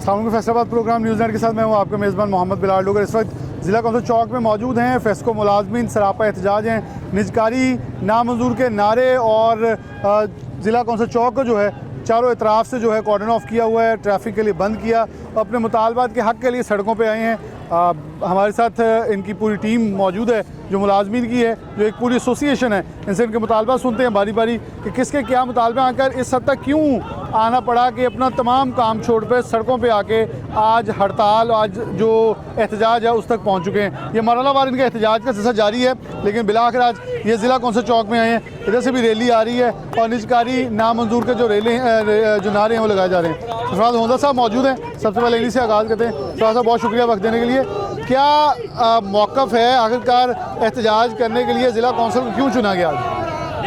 सामने Faisalabad programme news net के साथ मैं हूँ आपका मेज़बान मोहम्मद बिलाल डोगर। इस वक्त ज़िला कौंसिल चौक में मौजूद हैं। फेस्को मुलाजमीन सरापा एहतजाज हैं, निजकारी नामंजूर के नारे और ज़िला कौंसिल चौक को जो है चारों इतराफ़ से जो है कॉर्डन ऑफ किया हुआ है, ट्रैफिक के लिए बंद किया, अपने मुतालबात के हक़ के लिए सड़कों पे आए हैं। हमारे साथ इनकी पूरी टीम मौजूद है जो मुलाजमीन की है, जो एक पूरी एसोसिएशन है। इनसे इनके मुतालबा सुनते हैं बारी बारी कि किसके क्या मुतालबे, आकर इस हद तक क्यों आना पड़ा कि अपना तमाम काम छोड़ कर सड़कों पे आके आज हड़ताल, आज जो एहतजाज है उस तक पहुंच चुके हैं। ये मरहलावार इनका एहतजाज का सिलसिला जारी है, लेकिन बिलाखिर आज ये ज़िला कौंसिल चौक में आए हैं। इधर से भी रैली आ रही है और निजकारी नामंजूर के जो जो नारे हैं वो लगाए जा रहे हैं। सरफराज होंदा साहब मौजूद हैं, सबसे पहले इन्हीं से आगाज़ करते हैं। सरफराज साहब बहुत शुक्रिया वक्त देने के लिए। क्या मौक़िफ़ है आखिरकार एहतजाज करने के लिए ज़िला कौंसिल को क्यों चुना गया?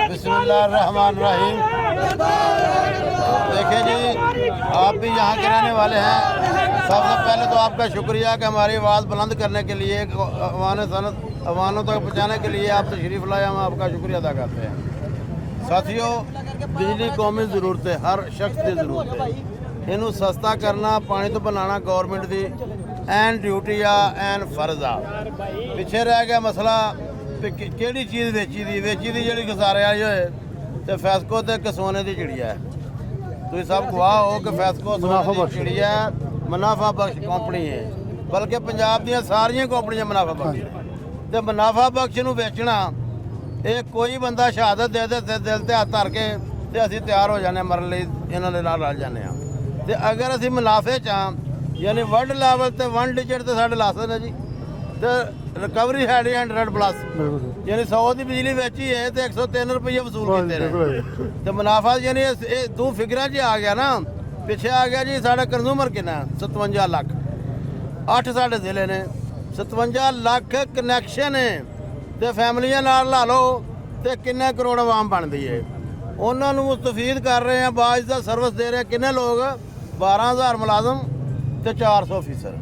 बिस्मिल्लाहिर्रहमानिर्रहीम। देखिए जी, आप भी यहाँ के रहने वाले हैं। सबसे पहले तो आपका शुक्रिया कि हमारी आवाज़ बुलंद करने के लिए, अवानों तक पहुँचाने के लिए आप तशरीफ़ लाए, हम आपका शुक्रिया अदा करते हैं। साथियों, बिजली कौमी ज़रूरत है, हर शख्स की ज़रूरत है। इनू सस्ता करना, पानी तो बनाना गौरमेंट की एन ड्यूटी आ, एन फर्ज आ। पिछे रह गया मसला किहड़ी चीज़ वेची दी जी खसारे आई होए तो फैसको तो सोने की चिड़िया है। तुम सब गवाह हो कि फैसको सोने की चिड़िया मुनाफा बख्श कंपनी है, बल्कि पंजाब दी सारियां कंपनियां मुनाफा बख्श तो मुनाफा बख्श नूं बेचना, ये कोई बंदा शहादत दे दे दिल ते हत्थ धर के तो असीं तैयार हो जाने मरन लई, इन्हां दे नाल रल जाने। तो अगर असीं मुनाफे च हाँ, यानी वर्ल्ड लैवल ते 1 डिजिट तो साढ़े लाइसेंस है जी, तो रिकवरी है 100+, यानी 100 की बिजली बेची है तो 103 रुपये वसूल किए हैं। तो मुनाफा यानी दो फिगर च आ गया ना। पिछे आ गया जी साढ़ा कंज्यूमर कितना 57 लाख, 8 साढ़े जिले ने 57 लाख कनैक्शन है। तो फैमिलियां नाल ला लो तो किन्ने करोड़ आवाम बनती है। उन्होंने मुस्तफीद कर रहे हैं, बाइज़्ज़त सर्विस दे रहे हैं। किन्ने लोग 12,000 मुलाजम तो 400 फीसद,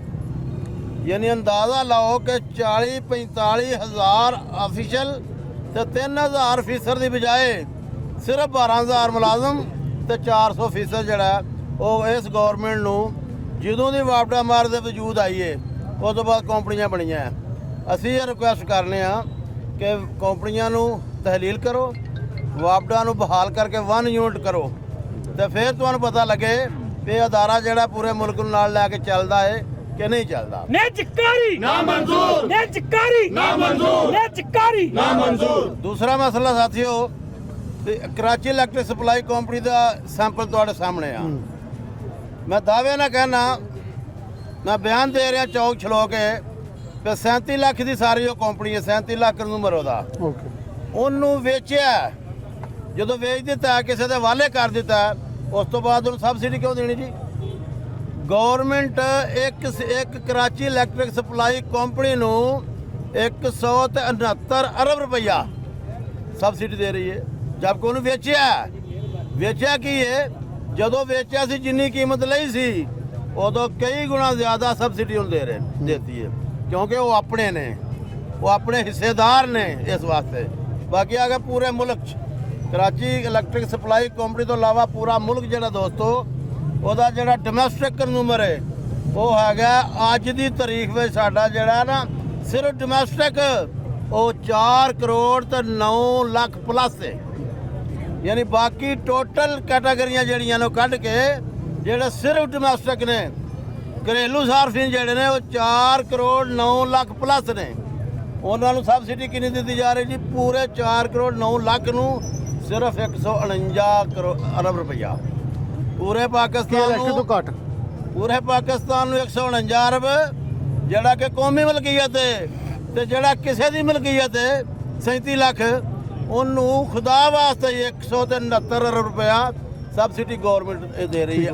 यानी अंदाज़ा लाओ कि 40-45 हज़ार ऑफिशल तो 3,000 फीसद की बजाय सिर्फ 12,000 मुलाजम तो 400 फीसद जड़ा वो इस गौरमेंट नूं जदों की वापडा मार दे वजूद आई है उस तो बाद कंपनियां बनियां हैं। असीं ये रिक्वेस्ट करने कि कंपनियां नूं तहलील करो, वापडा नूं बहाल करके 1 यूनिट करो, तो फिर तुहानूं पता लगे कि अदारा जड़ा पूरे मुल्क नूं नाल लैके चलदा है कि नहीं चलता। दूसरा मसला साथियों, कराची इलैक्ट्रिक सप्लाई कंपनी का सैंपल तुहाडे सामने आ। मैं दावे ना कहना, मैं बयान दे रहा चौक छलो के 37 लाख की सारी कंपनी है, 37 लाख कंज्यूमर ओदा उन्होंने वेचा, जो वेच दिता किसी के वाले कर दिता, उस तो बाद उन्होंने सबसिडी क्यों देनी जी? गौरमेंट एक कराची इलैक्ट्रिक सप्लाई कंपनी नूं 169 अरब रुपया सबसिडी दे रही है, जबकि उन्होंने वेचा की है, जदों वेचा सी जिन्नी कीमत लई सी उदों कई गुणा ज़्यादा सबसिडी उन्हें देती है, क्योंकि वो अपने ने, वो अपने हिस्सेदार ने इस वास्ते। बाकी अगर पूरे मुल्क कराची इलैक्ट्रिक सप्लाई कंपनी तो इलावा पूरा मुल्क जड़ा दोस्तों ਉਹਦਾ ਜਿਹੜਾ ਡੋਮੈਸਟਿਕ ਕੰਜ਼ੂਮਰ ਹੈ ਉਹ ਹੈਗਾ ਅੱਜ ਦੀ ਤਾਰੀਖ ਵਿੱਚ ਸਾਡਾ ਜਿਹੜਾ ਨਾ ਸਿਰਫ ਡੋਮੈਸਟਿਕ ਉਹ 4 ਕਰੋੜ ਤੇ 9 ਲੱਖ ਪਲੱਸ ਹੈ। ਯਾਨੀ ਬਾਕੀ ਟੋਟਲ ਕੈਟਾਗਰੀਆਂ ਜਿਹੜੀਆਂ ਨੇ ਕੱਢ ਕੇ ਜਿਹੜੇ ਸਿਰਫ ਡੋਮੈਸਟਿਕ ਨੇ, ਘਰੇਲੂ ਸਾਰਫੀਨ ਜਿਹੜੇ ਨੇ ਉਹ 4 ਕਰੋੜ 9 ਲੱਖ ਪਲੱਸ ਨੇ। ਉਹਨਾਂ ਨੂੰ ਸਬਸਿਡੀ ਕਿੰਨੀ ਦਿੱਤੀ ਜਾ ਰਹੀ ਜੀ? ਪੂਰੇ 4 ਕਰੋੜ 9 ਲੱਖ ਨੂੰ ਸਿਰਫ 149 ਅਰਬ रुपया। पूरे पाकिस्तान पूरे पाकिस्तान 149 अरब जड़ा कि कौमी मिलकीयत है, तो जड़ा किसी की मिलकीयत है 37 लाख, उन्होंने खुदा वास्ते 169 अरब रुपया सबसिडी गवर्नमेंट दे रही है।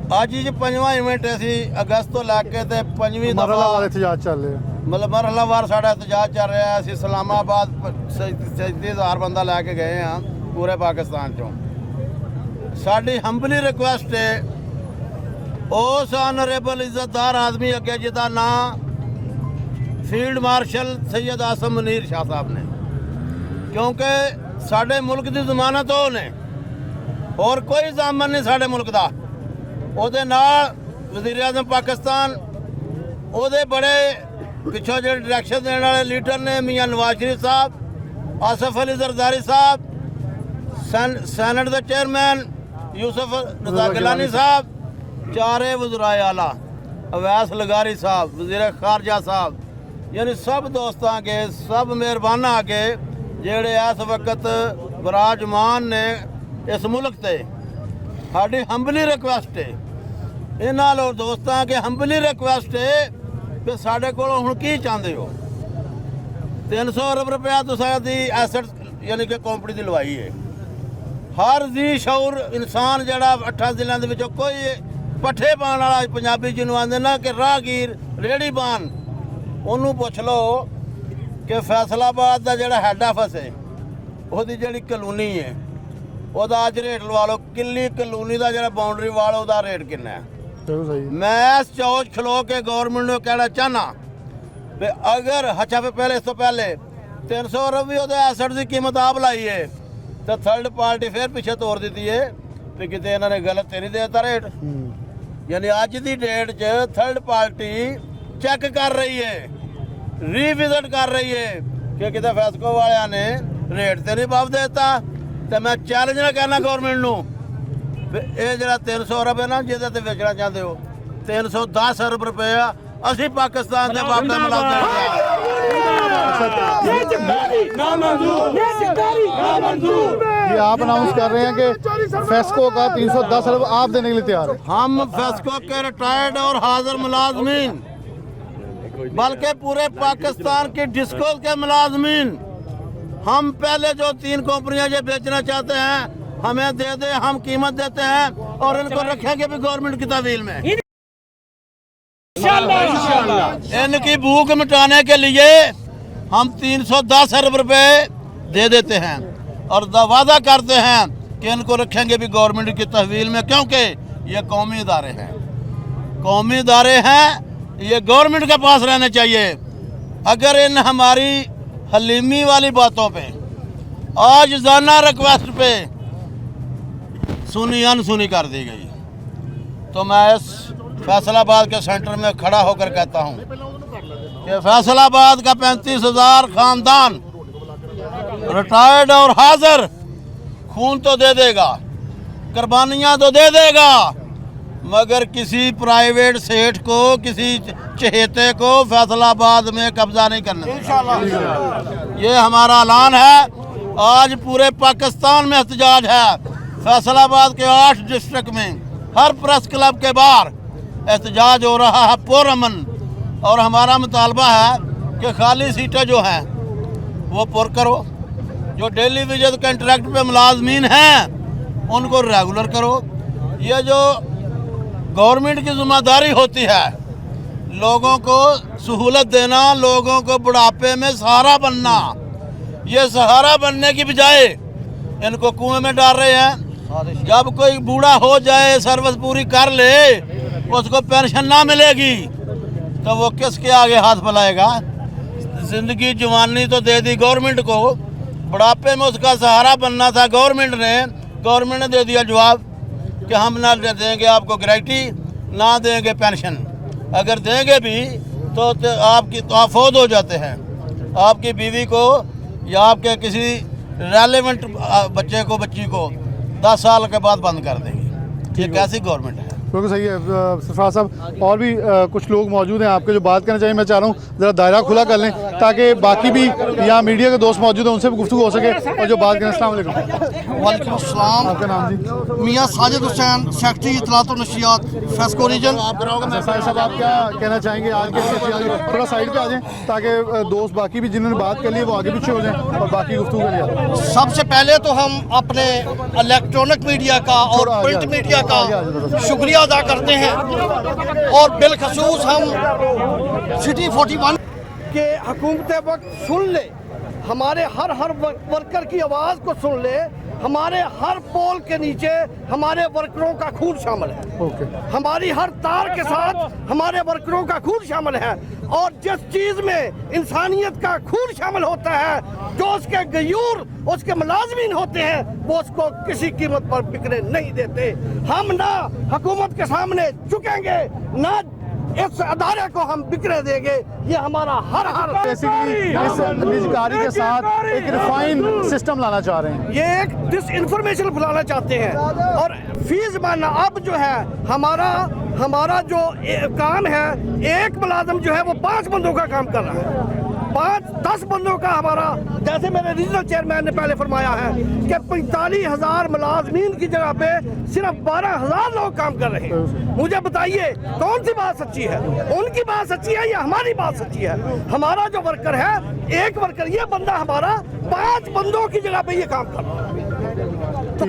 आज जी 5वां इवेंट असी अगस्त तो लैके ते 5वीं दफा एहतजाज चल रहा है, मतलब मरहलावार साढ़ा एहतजाज चल रहा है। असी इस्लामाबाद 37,000 बंदा लैके गए हाँ पूरे पाकिस्तान चों। साडी हंबली रिक्वेस्ट है उस ऑनरेबल इज्जतदार आदमी अगे जिदा नाम फील्ड मार्शल सैयद आसम मुनीर शाह साहब ने, क्योंकि साडे मुल्क की जमानत वो ने और कोई जामन नहीं साडे मुल्क का। ਉਹਦੇ ਨਾਲ वज़ीर आज़म पाकिस्तान ਉਹਦੇ बड़े पिछों जो डायरैक्शन देने वाले लीडर ने मियाँ नवाज शरीफ साहब, आसफ अली जरदारी साहब, सैनट के चेयरमैन यूसुफ रज़ा गिलानी साहब, चारे वज़राए आला, अवैस लगारी साहब, वज़ीर खारजा साहब, यानी सब दोस्तां के सब मेहरबाना के जेड़े इस वक्त विराजमान ने इस मुल्क से साड़ी हंबली रिक्वेस्ट है, इन्हां लोग दोस्तां के हंबली रिक्वेस्ट है कि साढ़े को हुण की चाहते हो। 300 अरब रुपया तो साडी एसेट यानी कि कंपनी की लवाई है। हर जी शऊर इंसान जड़ा 8 जिलों के विचों कोई पट्ठे पाने वाला पंजाबी जिन्होंने आते ना कि राहगीर रेहड़ी पान, उन्होंने पुछ लो कि फैसलाबाद का जोड़ा हैड ऑफिस है वही जी कलोनी है वह अज रेट लवा लो, किली कलोनी का जो बाउंड्री वाल वह रेट कितना है। मैं इस चौच खलो के गौरमेंट को कहना चाहना भी अगर अच्छा पहले इस तो पहले 300 अरब भी एसेट की कीमत आप लाई है तो थर्ड पार्टी फिर पीछे तोड़ दी है भी कितने इन्होंने गलत तेरी देता रेट। यानी अज की डेट च थर्ड पार्टी चेक कर रही है, रीविजिट कर रही है कि कितने फैसको वाले ने रेट तो नहीं वापस देता। तो मैं चैलेंज ना कहना गौरमेंट को ये जरा 300 अरब है ना जिसे ते बेचना चाहते हो 310 अरब रुपया असी पाकिस्तान के वापस मिला ये आप अनाउंस कर रहे हैं कि फेस्को का 310 अरब आप देने के लिए तैयार है। हम फेस्को के रिटायर्ड और हाजिर मुलाजमीन बल्कि पूरे पाकिस्तान के डिस्कोस के मुलाजमीन हम पहले जो 3 कंपनियां जो बेचना चाहते हैं हमें दे दे, हम कीमत देते हैं और इनको रखेंगे भी गवर्नमेंट की तहवील में। इनकी भूख मिटाने के लिए हम 310 अरब रुपए दे देते हैं और वादा करते हैं कि इनको रखेंगे भी गवर्नमेंट की तहवील में, क्योंकि ये कौमी इदारे हैं, कौमी इदारे हैं, ये गवर्नमेंट के पास रहने चाहिए। अगर इन हमारी हलीमी वाली बातों पे आज जाना रिक्वेस्ट पे सुनी अनसुनी कर दी गई तो मैं इस फैसलाबाद के सेंटर में खड़ा होकर कहता हूं कि फैसलाबाद का 35,000 खानदान रिटायर्ड और हाजिर खून तो दे देगा, कुर्बानियां तो दे देगा, मगर किसी प्राइवेट सेठ को किसी चहेते को फैसलाबाद में कब्जा नहीं करने देगा। ये हमारा ऐलान है। आज पूरे पाकिस्तान में एहतजाज है। फैसलाबाद के 8 डिस्ट्रिक्ट में हर प्रेस क्लब के बाहर एहतजाज हो रहा है पुरअमन और हमारा मुतालबा है कि खाली सीटें जो हैं वो पुर करो, जो डेली वेजेस कंट्रैक्ट पे मुलाजमीन हैं उनको रेगुलर करो। ये जो गवर्नमेंट की जिम्मेदारी होती है लोगों को सहूलत देना, लोगों को बुढ़ापे में सहारा बनना, ये सहारा बनने की बजाय इनको कुएं में डाल रहे हैं। जब कोई बूढ़ा हो जाए, सर्विस पूरी कर ले, उसको पेंशन ना मिलेगी तो वो किसके आगे हाथ फैलाएगा। जिंदगी जवानी तो दे दी गवर्नमेंट को, बुढ़ापे में उसका सहारा बनना था गवर्नमेंट ने दे दिया जवाब कि हम ना देंगे आपको ग्रेच्युटी, ना देंगे पेंशन, अगर देंगे भी तो आपकी तो आप फौत हो जाते हैं, आपकी बीवी को या आपके किसी रेलेवेंट बच्चे को बच्ची को 10 साल के बाद बंद कर देंगे। ये कैसी गवर्नमेंट है? बिल्कुल सही है सरफराज साहब। और भी कुछ लोग मौजूद हैं आपके जो बात करना चाहिए। मैं चाह रहा हूँ ज़रा दायरा खुला कर लें ताकि बाकी भी यहाँ मीडिया के दोस्त मौजूद हैं उनसे भी गुफ्तगू हो सके और जो बात करें। अस्सलाम वालेकुम। वालेकुम अस्सलाम। आपका नाम जी? मियाँ साजिद हुसैन, सेक्रेटरी इत्तलात और नशियात फेस्को रीजन। साहब आप क्या कहना चाहेंगे आज के थोड़ा साइड पे आ जाएं ताकि दोस्त बाकी भी जिन्होंने बात कर ली वो आगे पीछे हो जाएं और बाकी गुफ्तगू करिए। सबसे पहले तो हम अपने इलेक्ट्रॉनिक मीडिया का और प्रिंट मीडिया का शुक्रिया अदा करते हैं और बिलखसूस हम सिटी 41 के हुकूमत वक्त सुन ले, हमारे हर वर्कर की आवाज़ को सुन ले हमारे हर पोल के नीचे हमारे वर्करों का खून शामिल है। ओके। हमारी हर तार के साथ हमारे वर्करों का खून शामिल है। और जिस चीज में इंसानियत का खून शामिल होता है, जो उसके गयूर उसके मुलाजमीन होते हैं, वो उसको किसी कीमत पर बिकने नहीं देते। हम ना हुकूमत के सामने झुकेंगे, ना इस अदारे को हम बिकने देंगे। ये हमारा हर बेसिकली इस निजकारी के साथ एक रिफाइन सिस्टम लाना चाह रहे हैं। ये एक डिसइंफॉर्मेशन फैलाना चाहते हैं। और फीस मानना अब जो है हमारा जो काम है, एक मुलाजम जो है वो 5 बंदों का काम कर रहा है। 5-10 बंदों का हमारा, जैसे मेरे रीजनल चेयरमैन ने पहले फरमाया है कि 45,000 मुलाजमीन की जगह पे सिर्फ 12,000 लोग काम कर रहे हैं। मुझे बताइए कौन सी बात सच्ची है? उनकी बात सच्ची है या हमारी बात सच्ची है? हमारा जो वर्कर है, एक वर्कर, ये बंदा हमारा 5 बंदों की जगह पे ये काम कर रहा है। तो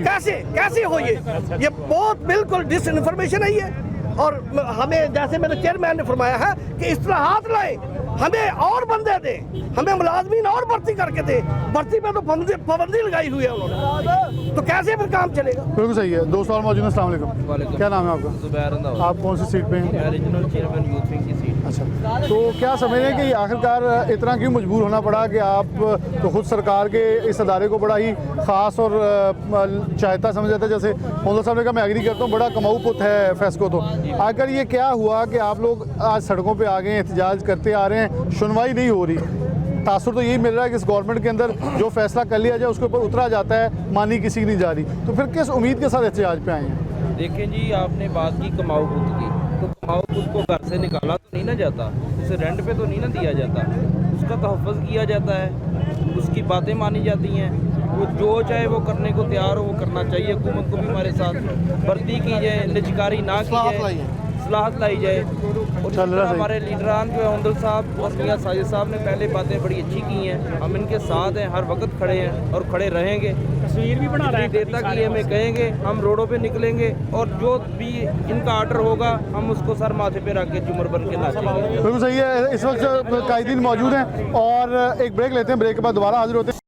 कैसे हो ये बहुत बिल्कुल डिसइंफॉर्मेशन है ये। और हमें, जैसे मेरे चेयरमैन ने फरमाया है कि इस्लाहात लाए, हमें और बंदे दें, हमें मुलाजमीन और भर्ती करके दें। भर्ती पे तो पाबंदी लगाई हुई है उन्होंने, तो कैसे फिर काम चलेगा? बिल्कुल सही है। दोस्तों और मौजूद हैं। अस्सलाम वालेकुम। क्या नाम है आपका? जुबैर। आप कौन सी सीट पे हैं? रीजनल चेयरमैन यूथ विंग की सीट। अच्छा, तो क्या समझ रहे हैं कि आखिरकार इतना क्यों मजबूर होना पड़ा कि आप तो खुद सरकार के इस अदारे को बड़ा ही ख़ास और चाहता समझ जाता है? जैसे मोहम्मद साहब ने कहा, मैं एग्री करता हूँ, बड़ा कमाऊ पुत है फेस्को। तो आखिर ये क्या हुआ कि आप लोग आज सड़कों पे आ गए हैं, एहतजाज करते आ रहे हैं, सुनवाई नहीं हो रही? तासुर तो यही मिल रहा है कि इस गवर्नमेंट के अंदर जो फैसला कर लिया जाए उसके ऊपर उतरा जाता है, मानी किसी की नहीं जा रही। तो फिर किस उम्मीद के साथ एहतजाज पे आए हैं? देखें जी, आपने बात की कमाऊ खुद की, तो कमाऊ खुद को घर से निकाला तो नहीं ना जाता, उसे रेंट पे तो नहीं ना दिया जाता, उसका तहफ़्फ़ुज़ किया जाता है, उसकी बातें मानी जाती हैं। वो जो चाहे वो करने को तैयार हो, वो करना चाहिए। हुकूमत को भी हमारे साथ भर्ती की जाए, निजकारी ना की जाए, इस्लाहत लाई जाए। और इस तरह हमारे लीडरान जो है, हमदल साहब और मियां साजिद साहब ने पहले बातें बड़ी अच्छी की हैं। हम इनके साथ हैं, हर वक्त खड़े हैं और खड़े रहेंगे। तस्वीर भी बना रहे हैं, देर तक ये हमें कहेंगे, हम रोडों पे निकलेंगे और जो भी इनका आर्डर होगा हम उसको सर माथे पे रख के चुमर बन के नाचेंगे। बिल्कुल सही है। इस वक्त कायदीन मौजूद हैं और एक ब्रेक लेते हैं, ब्रेक के बाद दोबारा हाजिर होते हैं।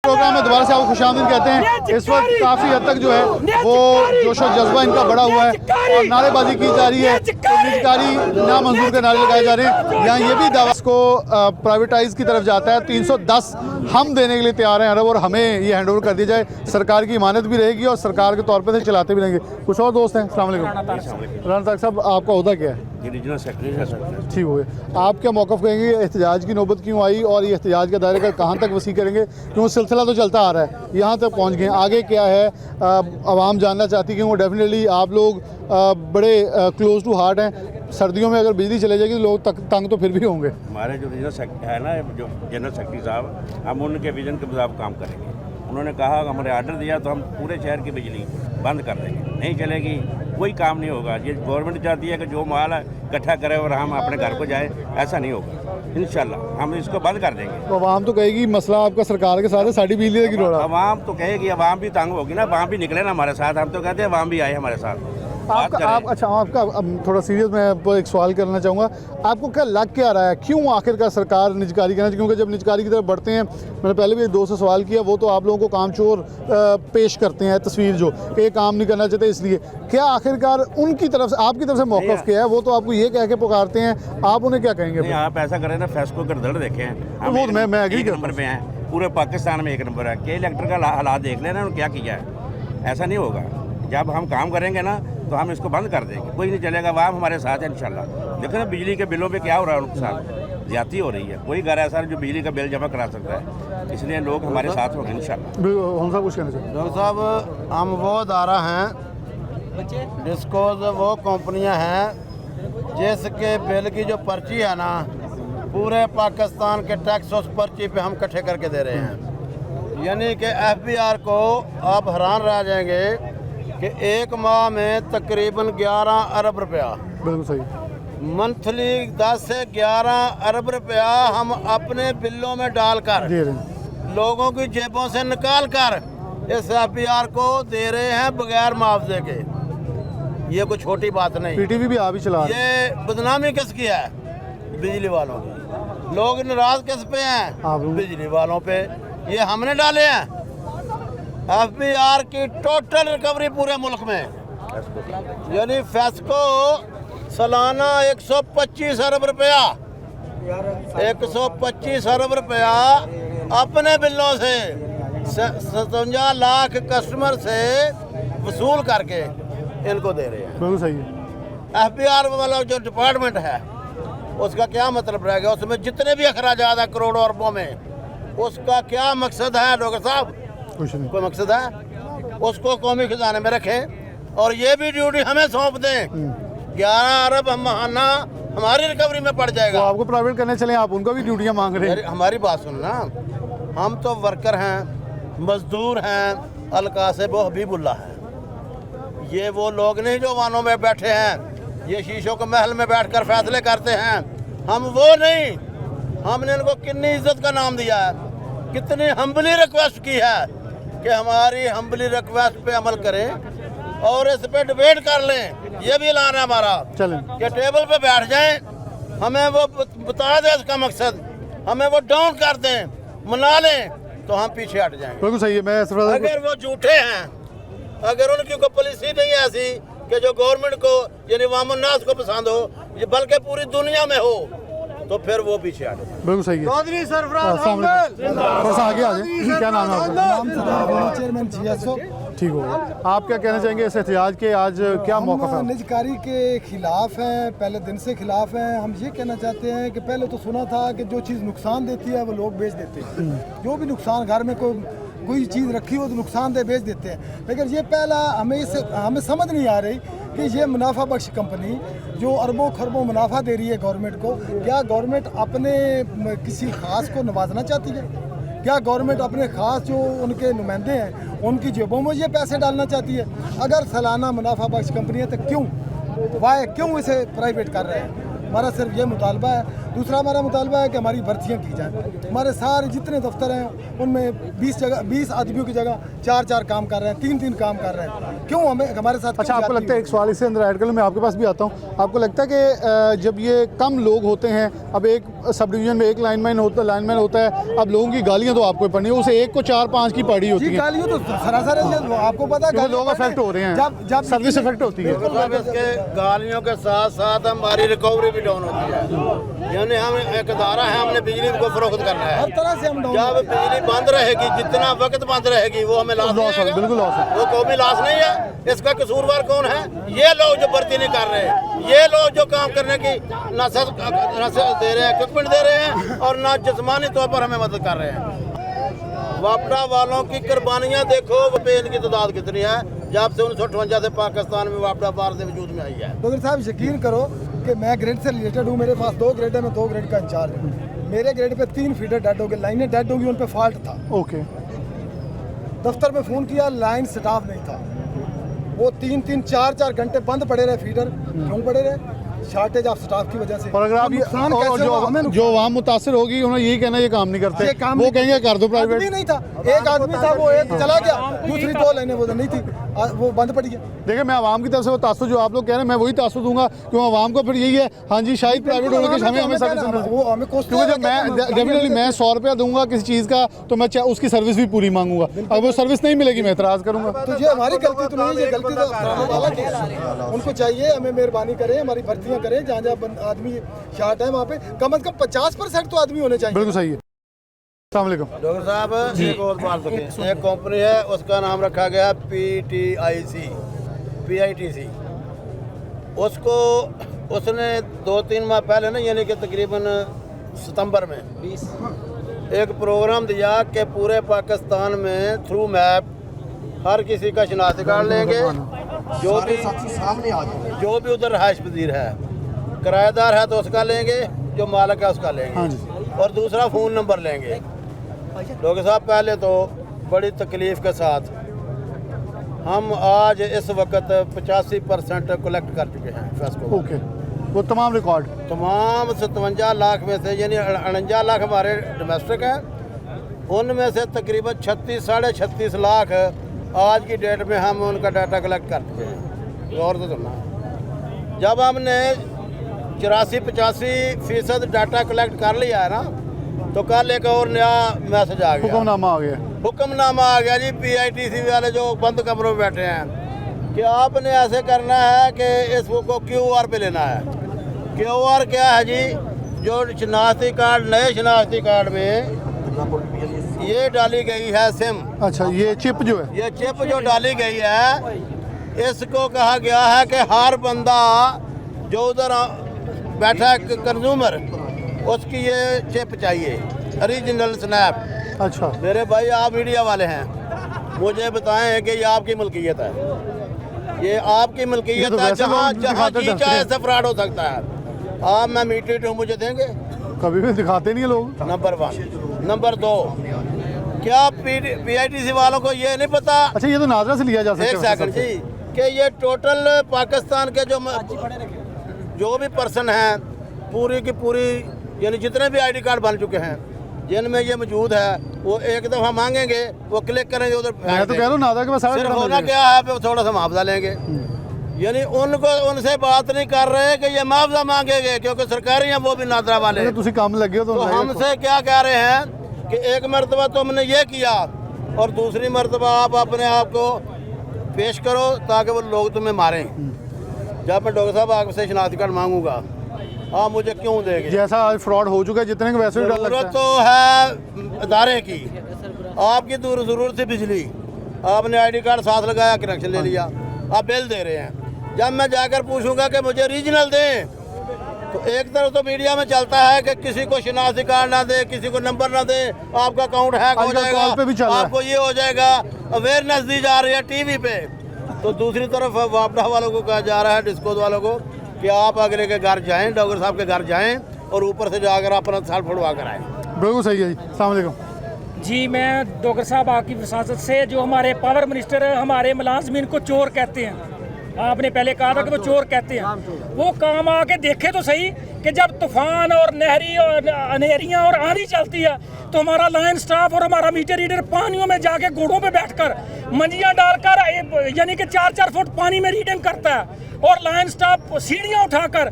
प्रोग्राम में दोबारा से आपको खुशामदीद कहते हैं। इस वक्त काफ़ी हद तक जो है वो जोश और जज्बा इनका बढ़ा हुआ है और नारेबाजी की जा रही है, तो निजकारी नामंजूर के नारे लगाए जा रहे हैं। यहाँ ये भी दावा को प्राइवेटाइज की तरफ जाता है। 310 हम देने के लिए तैयार हैं अरब, और हमें ये हैंड ओवर कर दिया जाए। सरकार की इमानत भी रहेगी और सरकार के तौर पर से चलाते भी रहेंगे। कुछ और दोस्त हैं। अस्सलाम वालेकुम। राना ताक साहब, आपका ओहदा क्या है? रीजनल सेक्रेटरी है सर। ठीक हुए। आप क्या मौक़िफ़ कहेंगे, एहतजाज की नौबत क्यों आई और ये एहतजाज का दायरा कहाँ तक वसी करेंगे? क्यों सिलसिला तो चलता आ रहा है, यहाँ तक पहुँच गए, आगे क्या है आवाम जानना चाहती है। क्योंकि डेफिनेटली आप लोग बड़े क्लोज टू हार्ट हैं। सर्दियों में अगर बिजली चले जाएगी तो लोग तंग तो फिर भी होंगे। हमारे जो रीजनल सेक्रेटरी है ना, जो जनरल सेक्रेटरी साहब, हम उनके विजन के मुताबिक काम करेंगे। उन्होंने कहा, हमारे आर्डर दिया तो हम पूरे शहर की बिजली बंद कर देंगे, नहीं चलेगी, कोई काम नहीं होगा। ये गवर्नमेंट चाहती है कि जो माल इकट्ठा करें और हम अपने घर को जाएं, ऐसा नहीं होगा। इंशाल्लाह हम इसको बंद कर देंगे। तो आवाम तो कहेगी मसला आपका सरकार के साथ है, साड़ी बिजली की रोड़ा। आवाम तो कहेगी, आवाम भी तंग होगी ना, आवाम भी निकले ना हमारे साथ। हम तो कहते हैं आवाम भी आए हमारे साथ। आपका थोड़ा सीरियस मैं एक सवाल करना चाहूँगा। आपको क्या लग क्या रहा है, क्यों आखिरकार सरकार निजकारी करना चाहिए? क्योंकि जब निजकारी की तरफ बढ़ते हैं, मैंने पहले भी एक दोस्त से सवाल किया, वो तो आप लोगों को कामचोर पेश करते हैं तस्वीर, जो कि ये काम नहीं करना चाहते। इसलिए क्या आखिरकार उनकी तरफ से, आपकी तरफ से मौक़िफ़ क्या है? वो तो आपको ये कह के पुकारते हैं, आप उन्हें क्या कहेंगे? आप ऐसा करें ना, फेस्को का रिजल्ट देखें, वो मैं एग्री करता हूं। नंबर पे हैं, पूरे पाकिस्तान में 1 नंबर है। के इलेक्टर का हालात देख लेना, उन्होंने क्या किया है। ऐसा नहीं होगा। जब हम काम करेंगे ना तो हम इसको बंद कर देंगे, कोई नहीं चलेगा। आवाम हमारे साथ है इंशाल्लाह। देखो ना, बिजली के बिलों पे क्या हो रहा है, उनके साथ ज्यादती हो रही है। कोई घर ऐसा जो बिजली का बिल जमा करा सकता है, इसलिए लोग हमारे साथ होंगे इंशाल्लाह। हम सब कुछ कहना चाहिए। डॉक्टर साहब, हम वो अदारा हैं जिसको वो कंपनियां हैं जिसके बिल की जो पर्ची है ना, पूरे पाकिस्तान के टैक्स उस पर्ची पे हम इकट्ठे करके दे रहे हैं। यानी कि FBR को आप हैरान रह जाएंगे कि एक माह में तकरीबन 11 अरब रुपया, बिल्कुल सही, मंथली 10 से 11 अरब रुपया हम अपने बिलों में डालकर दे रहे हैं। लोगों की जेबों से निकाल कर इस FBR को दे रहे हैं बगैर मुआवजे के। ये कोई छोटी बात नहीं। PTV भी आप ही चला रहे हैं। ये बदनामी किसकी है? बिजली वालों की। लोग नाराज किस पे हैं? बिजली वालों पे। ये हमने डाले हैं, FBR की टोटल रिकवरी पूरे मुल्क में, यानी फेस्को सालाना 125 अरब रुपया 125 अरब रुपया अपने बिलों से 57 लाख कस्टमर से वसूल करके इनको दे रहे हैं। बिल्कुल सही है। FBR वाला जो डिपार्टमेंट है उसका क्या मतलब रहेगा, उसमें जितने भी अखराजात है करोड़ों अरबों में, उसका क्या मकसद है डॉक्टर साहब? कुछ नहीं। कोई मकसद है? उसको कौमी खजाने में रखें और ये भी ड्यूटी हमें सौंप दें। 11 अरब महाना हमारी रिकवरी में पड़ तो जाएगा। आपको प्राइवेट करने चले, आप उनको भी ड्यूटियाँ मांग रहे हैं। हमारी बात सुनना, हम तो वर्कर हैं, मजदूर हैं, अलकासिब हबीबुल्ला है। ये वो लोग नहीं जो वानों में बैठे हैं, ये शीशों के महल में बैठकर फैसले करते हैं। हम वो नहीं। हमने इनको कितनी इज्जत का नाम दिया है, कितनी हम्बली रिक्वेस्ट की है कि हमारी हम्बली रिक्वेस्ट पे अमल करें और इस पे डिबेट कर लें। ये भी ऐलान है हमारा चलें। कि टेबल पे बैठ जाएं, हमें वो बता दें इसका मकसद, हमें वो डाउन कर दें, मना लें, तो हम पीछे हट जाएंगे। बिल्कुल सही है। मैं अगर वो झूठे हैं, अगर उनकी कोई पॉलिसी नहीं है ऐसी कि जो गवर्नमेंट को यानी वामनास को पसंद हो, ये बल्कि पूरी दुनिया में हो, तो फिर वो पीछे हटे। बिल्कुल सही है। चौधरी सरफराज अस्सलाम वालेकुम। थोड़ा सा आगे आ जाए। क्या नाम है आपका? Chairman GSO। ठीक हो गया। आप क्या कहना चाहेंगे इस एहतिजाज के, आज क्या मौक़िफ़ है? हम निजकारी के खिलाफ हैं, पहले दिन से खिलाफ हैं। हम ये कहना चाहते हैं कि पहले तो सुना था कि जो चीज़ नुकसान देती है वो लोग बेच देते हैं। जो भी नुकसान, घर में कोई चीज़ रखी हो तो नुकसानदेह बेच देते हैं। लेकिन ये पहला हमें समझ नहीं आ रही कि ये मुनाफा बख्श कंपनी जो अरबों खरबों मुनाफा दे रही है गवर्नमेंट को, क्या गवर्नमेंट अपने किसी ख़ास को नवाजना चाहती है? क्या गवर्नमेंट अपने ख़ास जो उनके नुमाइंदे हैं उनकी जेबों में ये पैसे डालना चाहती है? अगर सालाना मुनाफा बख्श कंपनी है तो क्यों इसे प्राइवेट कर रहे हैं? हमारा सिर्फ ये मुतालबा है। दूसरा हमारा मुतालबा है कि हमारी भर्तियाँ की जाएँ। हमारे सारे जितने दफ्तर हैं उनमें 20 आदमियों की जगह 4 काम कर रहे हैं, 3 काम कर रहे हैं। क्यों हमारे साथ? अच्छा, आपको लगता है, एक सवाल इससे अंदर ऐड कर लो, मैं आपके पास भी आता हूँ, आपको लगता है कि जब ये कम लोग होते हैं, अब एक सब डिवीज़न में एक लाइनमैन होता है, अब लोगों की गालियाँ तो आपको पड़नी है, उसे एक को 4-5 की पड़ी होती है। गालियों तो सरासर है, आपको पता है लोग अफेक्ट हो रहे हैं, जब सर्विस इफेक्ट होती है। इसके गालियों के साथ साथ हमारी रिकवरी भी डाउन होती है। यानी हम एक अदारा है, हमने बिजली को फरोख्त करना है। हर तरह से हम जब बिजली बंद रहेगी, जितना वक्त बंद रहेगी, वो हमें लॉस लॉस है, बिल्कुल लॉस है। वो कौमी लॉस नहीं है। इसका कसूरवार कौन है? ये लोग जो भर्ती नहीं कर रहे, ये लोग जो काम करने की ना दे रहे हैं, इक्विपमेंट दे रहे हैं, और ना जिस्मानी तौर पर हमें मदद कर रहे हैं। वापडा वालों की कुर्बानियाँ देखो, वो पे इनकी तादाद कितनी है। जब से 1958 से पाकिस्तान में वापडा बार से वजूद में आई है। डॉक्टर साहब, यकीन करो कि मैं ग्रेड से रिलेटेड हूँ। मेरे पास 2 ग्रेड है, मैं 2 ग्रेड का इंचार्ज हूँ। मेरे ग्रेड पे 3 फीडर डेड हो गए, लाइनें डेड हो गई, उन पे फॉल्ट था। ओके। दफ्तर में फ़ोन किया, लाइन स्टाफ नहीं था। वो 3-3, 4-4 घंटे बंद पड़े रहे फीडर। क्यों पड़े रहे? शॉर्टेज ऑफ स्टाफ की वजह से। और अगर आप नुकसान कैसे हुआ? हमें जो आवाम मुतासर होगी, उन्हें यही कहना ये काम नहीं करते, वो कहेंगे कर दो प्राइवेट। आदमी नहीं था, एक आदमी था, वो एक चला गया, दूसरी 2 लाइनें वो नहीं थी, वो बंद पड़ी है। देखिए, मैं आवाम की तरफ से वो तासुर जो आप लोग कह रहे हैं, मैं वही तासुर दूंगा, क्यों आवाम को फिर यही है, हाँ जी शायद प्राइवेट होने के हमें सर्विस, क्योंकि जब मैं डेफिनेटली मैं 100 रुपया दूंगा किसी चीज़ का, तो मैं उसकी सर्विस भी पूरी मांगूंगा। अगर वो सर्विस नहीं मिलेगी, मैं एतराज़ करूंगा। तो ये हमारी गलती तो नहीं, ये गलती तो सामने वाला की है। उनको चाहिए हमें मेहरबानी करें, हमारी भर्तियाँ करें, जहाँ आदमी शार्ट है वहाँ पे कम से कम 50% तो आदमी होने चाहिए। बिल्कुल सही है। अस्सलाम वालेकुम। डॉक्टर साहब, एक और बात देखिए, एक कंपनी है, उसका नाम रखा गया PITC। उसको उसने 2-3 माह पहले ना, यानी कि तकरीबन सितंबर में 20 एक प्रोग्राम दिया कि पूरे पाकिस्तान में थ्रू मैप हर किसी का शनाख्ती कार्ड लेंगे, जो भी उधर रहायश पजीर है, किराएदार है तो उसका लेंगे, जो मालिक है उसका लेंगे, और दूसरा फ़ोन नंबर लेंगे। डॉक्टर साहब, पहले तो बड़ी तकलीफ़ के साथ हम आज इस वक्त 85% कलेक्ट कर चुके हैं फेस्को। ओके, वो तमाम रिकॉर्ड तमाम 57 लाख में से, यानी 49 लाख हमारे डोमेस्टिक हैं, उनमें से तकरीबन 36-36.5 लाख आज की डेट में हम उनका डाटा कलेक्ट कर चुके हैं। गौर से सुनना, जब हमने 84-85% डाटा कलेक्ट कर लिया है ना, तो कल एक और नया मैसेज आ गया, हुक्मनामा आ गया। हुक्मनामा आ गया जी PITC वाले जो बंद कमरों में बैठे हैं कि आपने ऐसे करना है कि इसको QR पे लेना है। QR क्या है जी? जो शनाख्ती कार्ड, नए शनाख्ती कार्ड में ये डाली गई है सिम। अच्छा, ये चिप जो है, ये चिप जो डाली गई है, इसको कहा गया है कि हर बंदा जो उधर बैठा है कंज्यूमर, उसकी ये चिप चाहिए, ओरिजिनल स्नैप। अच्छा, मेरे भाई आप मीडिया वाले हैं, मुझे बताएं कि ये आपकी मलकियत है, ये आपकी मलकियत तो है, वैसे जहाँ लोग जहाँ दिखाते जी डरते चाहे हैं। से फ्रॉड हो सकता है। आप मैं मीटर हूँ, मुझे देंगे? कभी भी दिखाते नहीं है लोग। नंबर 1। नंबर 2, क्या PITC वालों को ये नहीं पता? अच्छा, ये तो नाजरा से लिया जा सकता है। एक सेकंड जी, कि ये टोटल पाकिस्तान के जो भी पर्सन हैं, पूरी की पूरी, यानी जितने भी ID कार्ड बन चुके हैं, जिनमें ये मौजूद है, वो एक दफ़ा मांगेंगे, वो क्लिक करेंगे उधर। मैं तो कह रहा हूँ नाजरा के पास सारा सिर्फ ड्रामा होना लगेगा। क्या है, पे थोड़ा सा मुआवजा लेंगे। यानी उनको उनसे बात नहीं कर रहे कि ये मुआवजा मांगेंगे, क्योंकि सरकारी हैं वो भी नादरा वाले। अगर तुसी काम लगे हो तो तो हमसे क्या कह रहे हैं कि एक मरतबा तुमने ये किया और दूसरी मरतबा आप अपने आप को पेश करो ताकि वो लोग तुम्हें मारें। जब मैं डॉक्टर साहब आपसे शनाख्ती कार्ड मांगूंगा, आप मुझे क्यों देंगे? जैसा आज फ्रॉड हो चुका है, जितने के वैसे ही डर लगता जरूरत है। तो है इदारे की, आपकी जरूरत थी बिजली, आपने ID कार्ड साथ लगाया, कनेक्शन ले लिया, आप बिल दे रहे हैं। जब मैं जाकर पूछूंगा कि मुझे रीजनल दें, तो एक तरफ तो मीडिया में चलता है कि किसी को शनाख्ती कार्ड ना दे, किसी को नंबर ना दे, आपका अकाउंट हैक हो आजकल कॉल पे भी चल जाएगा, रहा है। आपको ये हो जाएगा, अवेयरनेस दी जा रही है TV पे। तो दूसरी तरफ वापडा वालों को कहा जा रहा है, डिस्कोज वालों को, कि आप अगले के घर जाएं, डॉक्टर साहब के घर जाएं और ऊपर से जाकर अपना साल फुड़वा कर आएँ। बिल्कुल सही है जी। अस्सलाम वालेकुम जी, मैं डॉक्टर साहब आपकी वसासत से, जो हमारे पावर मिनिस्टर हमारे मुलाजमीन को चोर कहते हैं, आपने पहले कहा था कि वो चोर कहते हैं, वो काम आके देखे तो सही कि जब तूफान और नहरी और अनेरियाँ और आंधी चलती है तो हमारा लाइन स्टाफ और हमारा मीटर रीडर पानियों में जाके घोड़ों पे बैठकर मंजियाँ डालकर यानी कि 4-4 फुट पानी में रीडिंग करता है, और लाइन स्टाफ सीढ़ियाँ उठाकर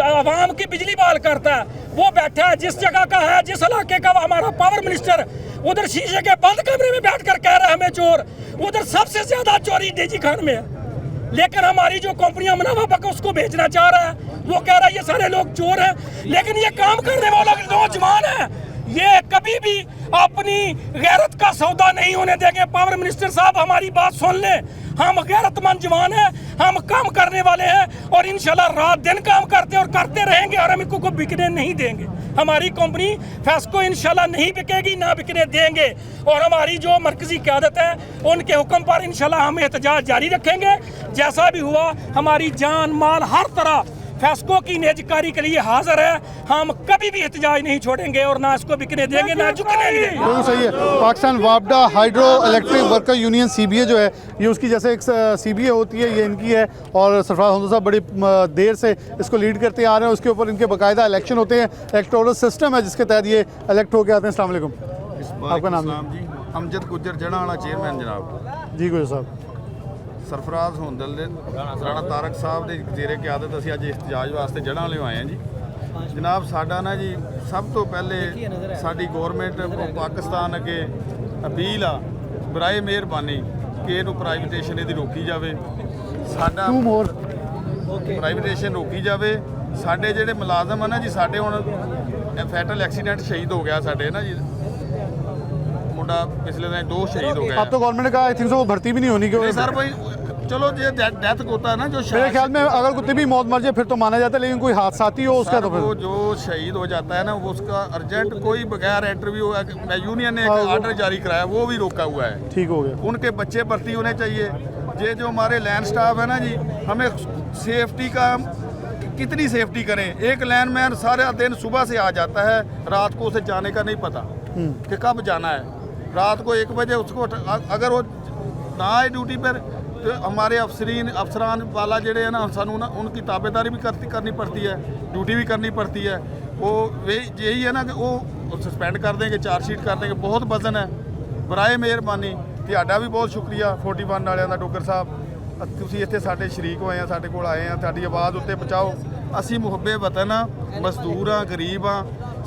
आवाम की बिजली बहाल करता है। वो बैठा है जिस जगह का है, जिस इलाके का हमारा पावर मिनिस्टर, उधर शीशे के बंद कमरे में बैठकर कह रहा है हमें चोर। उधर सबसे ज्यादा चोरी DG खान में है, लेकिन हमारी जो कंपनियां मुनाफा बका उसको बेचना चाह रहा है, वो कह रहा है ये सारे लोग चोर हैं। लेकिन ये काम करने वाला नौजवान है, ये कभी भी अपनी गैरत का सौदा नहीं होने देंगे। पावर मिनिस्टर साहब हमारी बात सुन लें, हम गैरतमंद जवान हैं, हम काम करने वाले हैं और इंशाल्लाह रात दिन काम करते और करते रहेंगे और हम इनको को बिकने नहीं देंगे। हमारी कंपनी फेस्को इंशाल्लाह नहीं बिकेगी, ना बिकने देंगे, और हमारी जो मरकजी क़यादत है उनके हुक्म पर इंशाल्लाह हम एहतजाज जारी रखेंगे। जैसा भी हुआ, हमारी जान माल हर तरह फेस्को की निजकारी के लिए हाजिर है, हम कभी भी एहतजाज नहीं छोड़ेंगे और ना इसको बिकने देंगे ना झुकने देंगे। बिल्कुल सही है। पाकिस्तान वापडा hydro electric worker union CBA जो है, ये उसकी जैसे एक CBA होती है, ये इनकी है, और सरफराज हमजा साहब बड़ी देर से इसको लीड करते आ रहे हैं। उसके ऊपर इनके बाकायदा इलेक्शन होते हैं, इलेक्टोरल सिस्टम है जिसके तहत ये इलेक्ट होकर आते हैं। अस्सलाम वालेकुम, आपका नाम जी? अमजद गुज्जर जड़ावाला चेयरमैन जनाब जी। गुजर साहब, सरफराज ਹੁੰਦਲ ਦੇ ਰਾਣਾ ਤਾਰਕ ਸਾਹਿਬ ਦੇ ਜ਼ੇਰੇ क़यादत ਅਸੀਂ ਅੱਜ ਇhtਜਾਜ ਵਾਸਤੇ ਜੜ੍ਹਾਂ ਵਾਲੇ ਆਏ ਹਾਂ ਜੀ। ਜਨਾਬ, ਸਾਡਾ ਨਾ ਜੀ ਸਭ ਤੋਂ ਪਹਿਲੇ ਸਾਡੀ ਗਵਰਨਮੈਂਟ ਪਾਕਿਸਤਾਨ ਅੱਗੇ ਅਪੀਲ ਆ, ਬਰਾਏ ਮਿਹਰਬਾਨੀ ਕਿ ਇਹਨੂੰ ਪ੍ਰਾਈਵੇਟੇਸ਼ਨ ਇਹਦੀ ਰੋਕੀ ਜਾਵੇ, ਸਾਡਾ ਟੂ ਮੋਰ ਪ੍ਰਾਈਵੇਟੇਸ਼ਨ ਰੋਕੀ ਜਾਵੇ। ਸਾਡੇ ਜਿਹੜੇ ਮੁਲਾਜ਼ਮ ਆ ਨਾ ਜੀ, ਸਾਡੇ ਹੁਣ ਫੈਟਲ ਐਕਸੀਡੈਂਟ ਸ਼ਹੀਦ ਹੋ ਗਿਆ ਸਾਡੇ ਨਾ ਜੀ, मुंडा पिछले दिन 2 शहीद हो गए। अब तो गवर्नमेंट का आई थिंक सो वो भर्ती भी नहीं होनी क्यों? सर भाई चलो जो डेथ होता है ना, जो मेरे ख्याल में अगर कुत्ते भी मौत मर जाए फिर तो माना जाता है, लेकिन कोई हादसाती हो उसका सर, तो फिर वो जो शहीद हो जाता है ना, वो उसका अर्जेंट कोई बगैर इंटरव्यू, यूनियन ने एक आर्डर जारी कराया, वो भी रोका हुआ है। ठीक हो गया। उनके बच्चे भर्ती होने चाहिए। ये जो हमारे लैंड स्टाफ है ना जी, हमें सेफ्टी का कितनी सेफ्टी करें? एक लैंडमैन सारा दिन सुबह से आ जाता है, रात को उसे जाने का नहीं पता कि कब जाना है। रात को 1 बजे उसको अगर वो ना आए ड्यूटी पर, तो हमारे अफसरान वाला जड़े है ना, सानू ना उनकी ताबेदारी भी करनी पड़ती है, ड्यूटी भी करनी पड़ती है। वो यही है ना कि वो सस्पेंड कर देंगे, चार्जशीट कर देंगे, बहुत वजन है। बराए मेहरबानी ਤੁਹਾਡਾ भी बहुत शुक्रिया 41 ਵਾਲਿਆਂ ਦਾ, ਡੋਗਰ ਸਾਹਿਬ, ਤੁਸੀਂ ਇੱਥੇ ਸਾਡੇ ਸ਼ਰੀਕ ਹੋਏ ਆ, ਸਾਡੇ ਕੋਲ ਆਏ ਆ, ਸਾਡੀ ਆਵਾਜ਼ ਉੱਤੇ ਪਹੁੰਚਾਓ। ਅਸੀਂ ਮੁਹੱਬੇ ਵਤਨ ਆ, ਮਜ਼ਦੂਰ ਆ, ਗਰੀਬ ਆ,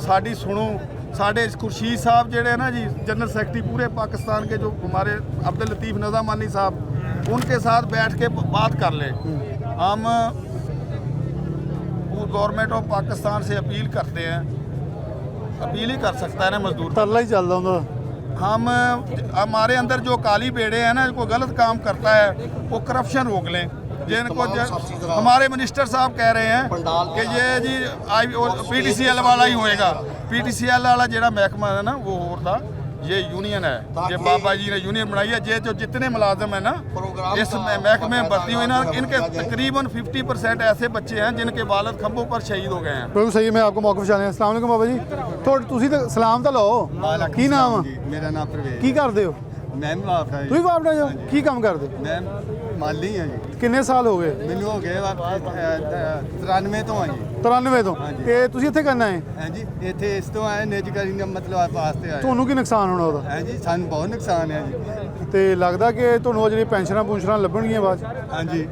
ਸਾਡੀ ਸੁਣੋ। साढ़े खुर्शीद साहब जेड़े हैं ना जी, जनरल सेक्रेटरी पूरे पाकिस्तान के, जो हमारे अब्दुल लतीफ़ नज़ामानी साहब, उनके साथ बैठ के बात कर ले। हम गवर्नमेंट ऑफ पाकिस्तान से अपील करते हैं, अपील ही कर सकता है ना मजदूर, तरला ही चल रहा हूँ। हम हमारे अंदर जो काली बेड़े हैं ना, कोई गलत काम करता है वो करप्शन रोक लें। जिनको हमारे मिनिस्टर साहब कह रहे हैं कि ये जी PTCL वाला ही होएगा। PTCL वाला जेड़ा महकमा है ना वो होता, ये यूनियन है, ये बाबा जी ने यूनियन बनाई है। ये जो जितने मुलाजम है ना इस महकमे में भर्ती हुए ना, इनके तकरीबन 50% ऐसे बच्चे हैं जिनके वालिद खंभों पर शहीद हो गए हैं। बिल्कुल सही है, मैं आपको मौके चाहते हैं। अस्सलाम वालेकुम बाबा जी, तो तुसी तो सलाम तो लो, की नाम मेरा नाम प्रवेश, की करते हो? मैं माफ है, ਤੁਸੀਂ ਵਾਪੜਾ ਜੋ ਕੀ ਕੰਮ ਕਰਦੇ? मैं माली हाँ जी, ਕਿੰਨੇ ਸਾਲ ਹੋ ਗਏ? मैनू हो गए 93 तो हाँ जी। 93 ਤੋਂ ਤੇ ਤੁਸੀਂ ਇੱਥੇ ਕਰਨਾ ਹੈ? हाँ जी, इतने इस तो आए निजकारी मतलब वास्ते आए। ਤੁਹਾਨੂੰ ਕੀ ਨੁਕਸਾਨ ਹੋਣਾ ਉਹਦਾ? हाँ जी, सानू बहुत नुकसान है जी। ਤੇ ਲੱਗਦਾ ਕਿ ਤੁਹਾਨੂੰ ਉਹ ਜਿਹੜੀ ਪੈਨਸ਼ਨਾਂ ਪੂੰਸ਼ਨਾਂ ਲੱਭਣਗੀਆਂ ਬਾਅਦ 'ਚ? हाँ जी,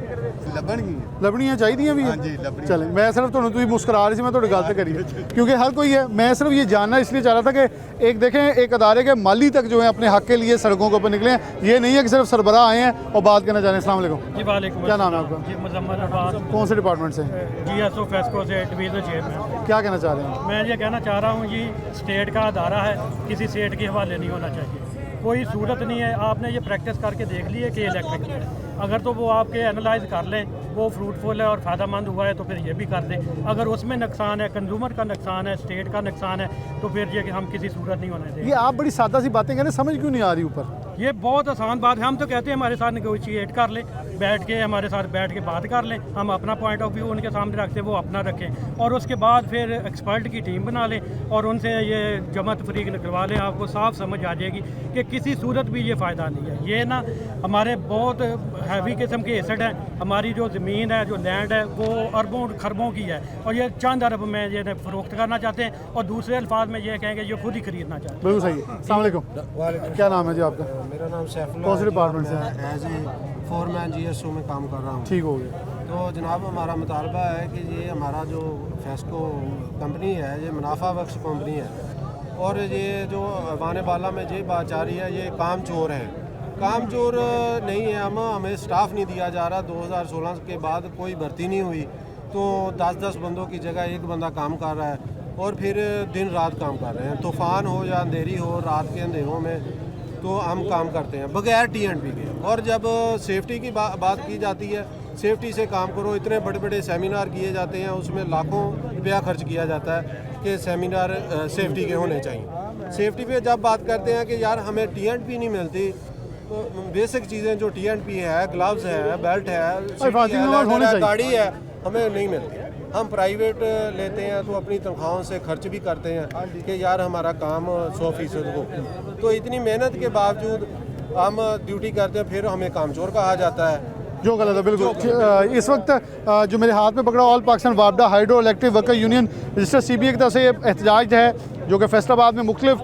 ਲੱਭਣਗੀਆਂ ਲੱਭਣੀਆਂ ਚਾਹੀਦੀਆਂ ਵੀ हाँ जी, ਲੱਭਣਗੀਆਂ। चले, मैं सिर्फ ਤੁਹਾਨੂੰ ਤੁਸੀਂ मुस्कुरा रही थी, मैं थोड़ी गलत करी क्योंकि हर कोई है। मैं सिर्फ ये जानना इसलिए चाह रहा था कि एक देखें, एक अदारे के माली तक जो है अपने हक के लिए सड़कों के ऊपर निकले हैं। ये नहीं है कि सिर्फ सरबराह आए हैं और बात करना चाह रहे हैं। अस्सलाम वालेकुम जी वालेकुम। क्या नाम है आपका? जी मुजम्मल अब्बास, कौन से डिपार्टमेंट से? GSO फेस्को से डिवीजन चेयरमैन। क्या कहना चाह रहे हैं? मैं ये कहना चाह रहा हूँ जी, स्टेट का अदारा है, किसी स्टेट के हवाले नहीं होना चाहिए। कोई सूरत नहीं है, आपने ये प्रैक्टिस करके देख ली है कि इलेक्ट्रिक है, अगर तो वो आपके एनालाइज कर लें, वो फ्रूटफुल है और फ़ायदेमंद हुआ है तो फिर ये भी कर दें। अगर उसमें नुकसान है, कंज्यूमर का नुकसान है, स्टेट का नुकसान है, तो फिर ये कि हम किसी सूरत नहीं होने देंगे। ये आप बड़ी सादा सी बातें कह रहे हैं, समझ क्यों नहीं आ रही ऊपर? ये बहुत आसान बात है। हम तो कहते हैं हमारे साथ नेगोशिएट कर लें, बैठ के हमारे साथ बैठ के बात कर लें, हम अपना पॉइंट ऑफ व्यू उनके सामने रखते हैं, वो अपना रखें, और उसके बाद फिर एक्सपर्ट की टीम बना लें और उनसे ये जमा तफरीक निकलवा लें। आपको साफ समझ आ जाएगी कि किसी सूरत भी ये फ़ायदा नहीं है। ये ना हमारे बहुत हैवी किस्म के एसेट हैं, हमारी जो ज़मीन है, जो लैंड है, वो अरबों खरबों की है, और ये चंद अरब में ये फ़रोख्त करना चाहते हैं, और दूसरे अल्फाज में ये कहेंगे ये खुद ही खरीदना चाहते हैं। बिल्कुल सही है। अस्सलाम वालेकुम, क्या नाम है जी आपका? मेरा नाम सैफुल्लाह, कौन से डिपार्टमेंट से हैं? एज ए फोरमैन GSO में काम कर रहा हूँ। ठीक हो गया। तो जनाब हमारा मुतालबा है कि ये हमारा जो फेस्को कंपनी है, ये मुनाफा बख्श कंपनी है, और ये जो वाने बाला में ये बात जा रही है, ये काम चोर है। काम चोर नहीं है, हमें स्टाफ नहीं दिया जा रहा। 2016 के बाद कोई भर्ती नहीं हुई, तो 10-10 बंदों की जगह एक बंदा काम कर रहा है, और फिर दिन रात काम कर रहे हैं। तूफ़ान हो या अंधेरी हो, रात के अंधेरों में तो हम काम करते हैं बगैर TNP के। और जब सेफ्टी की बात की जाती है, सेफ्टी से काम करो, इतने बड़े बड़े सेमिनार किए जाते हैं, उसमें लाखों रुपया खर्च किया जाता है कि सेमिनार सेफ्टी के होने चाहिए। सेफ्टी पे जब बात करते हैं कि यार हमें TNP नहीं मिलती, तो बेसिक चीज़ें जो TNP है, ग्लव्स है, बेल्ट है, गाड़ी है, हमें नहीं मिलती। हम प्राइवेट लेते हैं तो अपनी तनख्वाहों से खर्च भी करते हैं कि यार हमारा काम 100% हो। तो इतनी मेहनत के बावजूद हम ड्यूटी करते हैं, फिर हमें कामचोर कहा जाता है, जो गलत है बिल्कुल। इस वक्त जो मेरे हाथ में पकड़ा, ऑल पाकिस्तान वापडा hydro electric worker union register CBA की तरफ से ये एहतजाज है, जो कि फैसलाबाद में मुख्तलिफ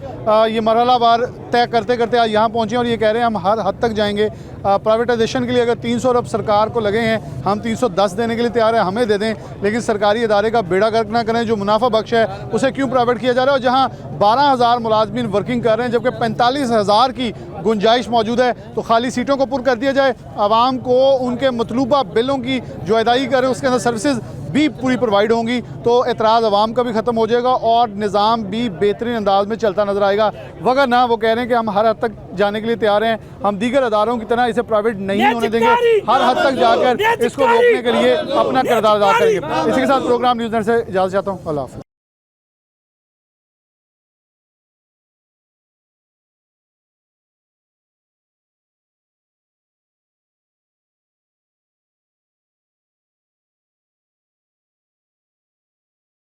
ये मरहलावार तय करते करते आज यहाँ पहुँचे, और ये कह रहे हैं हम हर हद तक जाएंगे। प्राइवेटाइजेशन के लिए अगर 300 अरब सरकार को लगे हैं, हम 310 देने के लिए तैयार है, हमें दे दें, लेकिन सरकारी इदारे का बेड़ा गर्क ना करें। जो मुनाफा बख्श है उसे क्यों प्राइवेट किया जा रहा है? और जहाँ 12,000 मुलाजमीन वर्किंग कर रहे हैं, जबकि 45,000 की गुंजाइश मौजूद है, तो खाली सीटों को पुर कर दिया जाए, आवाम को उनके मतलूबा बिलों की जो अदायगी करें उसके अंदर सर्विसेज भी पूरी प्रोवाइड होंगी, तो एतराज़ आवाम का भी ख़त्म हो जाएगा और निज़ाम भी बेहतरीन अंदाज में चलता नज़र आएगा। वगर ना वो कह रहे हैं कि हम हर हद तक जाने के लिए तैयार हैं, हम दीगर अदारों की तरह इसे प्राइवेट नहीं होने देंगे, हर हद तक जाकर इसको रोकने के लिए अपना किरदार अदा करेंगे। इसी के साथ प्रोग्राम न्यूज़ नेट से इजाज़त चाहता हूँ। अल्लाह हाफ़िज़।